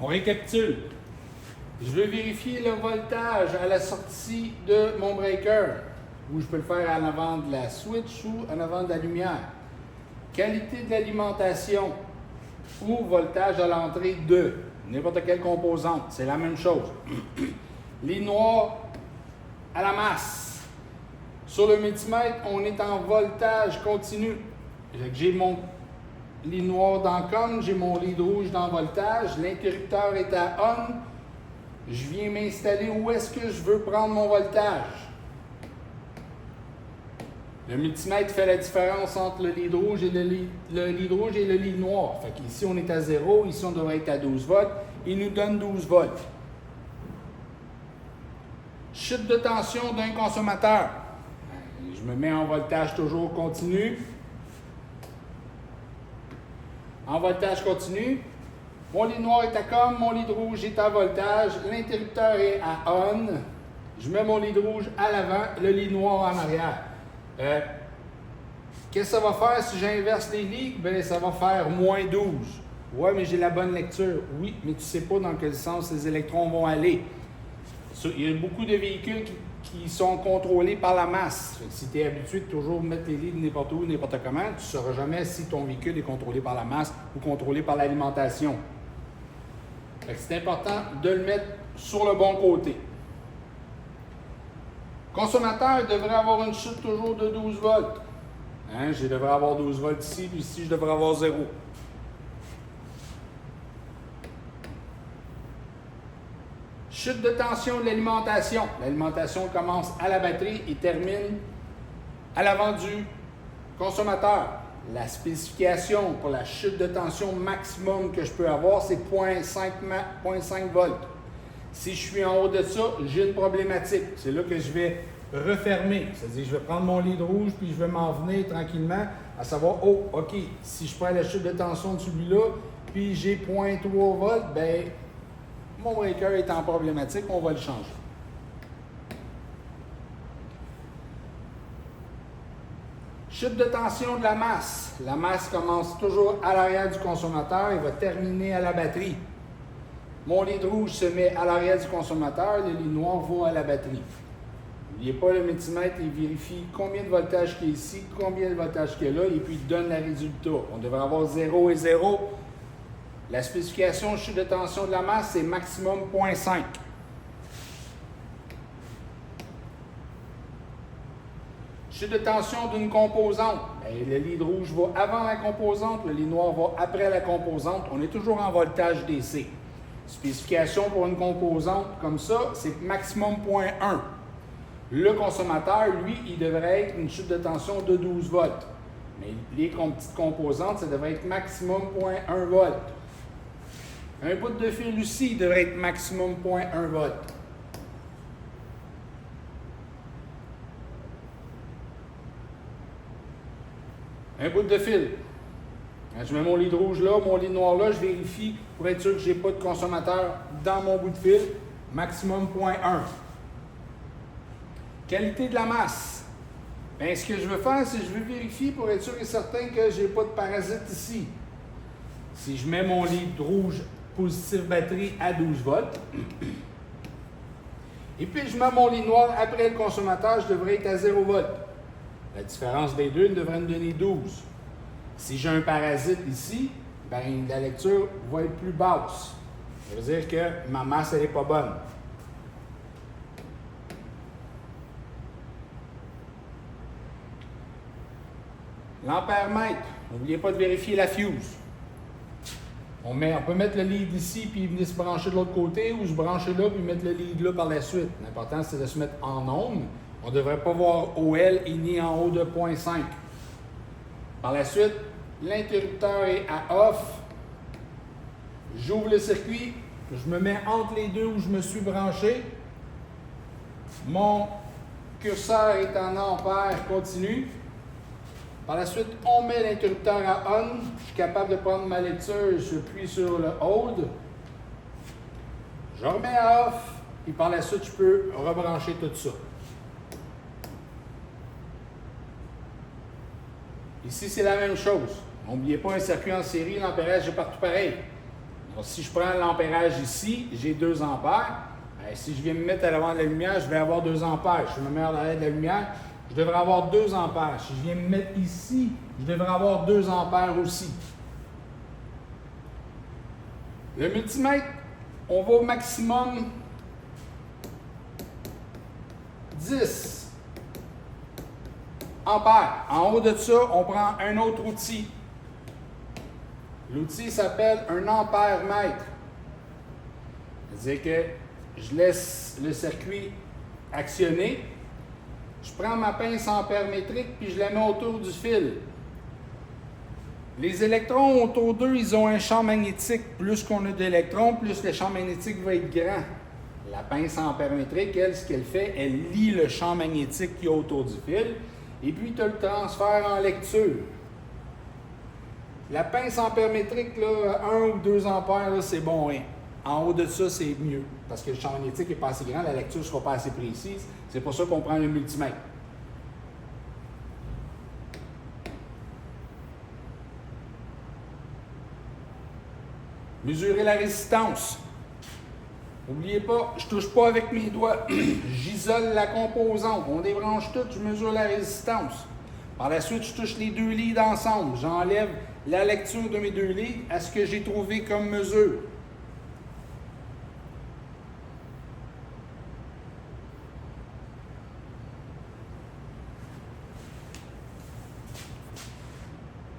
On récapitule. Je veux vérifier le voltage à la sortie de mon breaker, ou je peux le faire en avant de la switch ou en avant de la lumière. Qualité de l'alimentation ou voltage à l'entrée de n'importe quelle composante, c'est la même chose. Les noirs à la masse. Sur le multimètre, on est en voltage continu. J'ai mon lead noir dans COM, j'ai mon lead rouge dans voltage, l'interrupteur est à ON. Je viens m'installer où est-ce que je veux prendre mon voltage. Le multimètre fait la différence entre le lead rouge et le lead noir. Fait qu'ici, on est à 0, ici, on devrait être à 12 volts. Il nous donne 12 volts. Chute de tension d'un consommateur. Je me mets en voltage toujours continu. En voltage continu. Mon lead noir est à COM, mon lead rouge est à voltage, l'interrupteur est à ON. Je mets mon lead rouge à l'avant, le lead noir en arrière. Qu'est-ce que ça va faire si j'inverse les leads? Bien, ça va faire moins 12. Ouais, mais j'ai la bonne lecture. Oui, mais tu ne sais pas dans quel sens les électrons vont aller. Il y a beaucoup de véhicules qui sont contrôlés par la masse. Si tu es habitué de toujours mettre les leads n'importe où, n'importe comment, tu ne sauras jamais si ton véhicule est contrôlé par la masse ou contrôlé par l'alimentation. C'est important de le mettre sur le bon côté. Consommateur devrait avoir une chute toujours de 12 volts. Hein, je devrais avoir 12 volts ici, puis ici, je devrais avoir 0. Chute de tension de l'alimentation. L'alimentation commence à la batterie et termine à l'avant du consommateur. La spécification pour la chute de tension maximum que je peux avoir, c'est 0,5 volts. Si je suis en haut de ça, j'ai une problématique. C'est là que je vais refermer. C'est-à-dire que je vais prendre mon lead rouge puis je vais m'en venir tranquillement à savoir, oh, OK, si je prends la chute de tension de celui-là, puis j'ai 0,3 volts, bien, mon breaker est en problématique, on va le changer. Chute de tension de la masse. La masse commence toujours à l'arrière du consommateur et va terminer à la batterie. Mon lead rouge se met à l'arrière du consommateur, le lead noir va à la batterie. N'oubliez pas le multimètre, il vérifie combien de voltage qu'il y a ici, combien de voltage qu'il y a là, et puis il donne le résultat. On devrait avoir 0 et 0. La spécification de chute de tension de la masse, c'est maximum 0,5. Chute de tension d'une composante. Bien, le lead rouge va avant la composante, le lead noir va après la composante. On est toujours en voltage DC. Spécification pour une composante comme ça, c'est maximum 0,1. Le consommateur, lui, il devrait être une chute de tension de 12 volts. Mais les petites composantes, ça devrait être maximum 0,1 volts. Un bout de fil aussi devrait être maximum 0,1 volts. Un bout de fil. Quand je mets mon lead rouge là, mon lead noir là, je vérifie pour être sûr que je n'ai pas de consommateur dans mon bout de fil. Maximum 0,1. Qualité de la masse. Bien, ce que je veux faire, c'est que je veux vérifier pour être sûr et certain que je n'ai pas de parasite ici. Si je mets mon lead rouge positif batterie à 12 volts, et puis je mets mon lead noir après le consommateur, je devrais être à 0 volts. La différence des deux devrait me donner 12. Si j'ai un parasite ici, ben, la lecture va être plus basse. Ça veut dire que ma masse, elle n'est pas bonne. L'ampèremètre, n'oubliez pas de vérifier la fuse. On peut mettre le lead ici puis venir se brancher de l'autre côté ou se brancher là puis mettre le lead là par la suite. L'important, c'est de se mettre en onde. On ne devrait pas voir OL et ni en haut de 0,5. Par la suite, l'interrupteur est à off. J'ouvre le circuit. Je me mets entre les deux où je me suis branché. Mon curseur est en ampère continu. Par la suite, on met l'interrupteur à on. Je suis capable de prendre ma lecture. Je appuie sur le hold. Je remets à off. Et par la suite, je peux rebrancher tout ça. Ici, c'est la même chose. N'oubliez pas un circuit en série, l'ampérage est partout pareil. Donc, si je prends l'ampérage ici, j'ai 2 ampères. Ben, si je viens me mettre à l'avant de la lumière, je vais avoir 2 ampères. Je me mets à l'arrière de la lumière, je devrais avoir 2 ampères. Si je viens me mettre ici, je devrais avoir 2 ampères aussi. Le multimètre, on va au maximum 10 ampères. En haut de ça, on prend un autre outil. L'outil s'appelle un ampère-mètre. C'est-à-dire que je laisse le circuit actionner. Je prends ma pince ampère-métrique puis je la mets autour du fil. Les électrons autour d'eux, ils ont un champ magnétique. Plus qu'on a d'électrons, plus le champ magnétique va être grand. La pince ampère-métrique, elle, ce qu'elle fait, elle lie le champ magnétique qu'il y a autour du fil et puis tu le transfères en lecture. La pince ampère-métrique, là, 1 ou 2 ampères, c'est bon rien. En haut de ça, c'est mieux parce que le champ magnétique n'est pas assez grand, la lecture ne sera pas assez précise. C'est pour ça qu'on prend le multimètre. Mesurer la résistance. N'oubliez pas, je ne touche pas avec mes doigts. J'isole la composante. On débranche tout, je mesure la résistance. Par la suite, je touche les 2 leads ensemble. J'enlève la lecture de mes 2 leads à ce que j'ai trouvé comme mesure.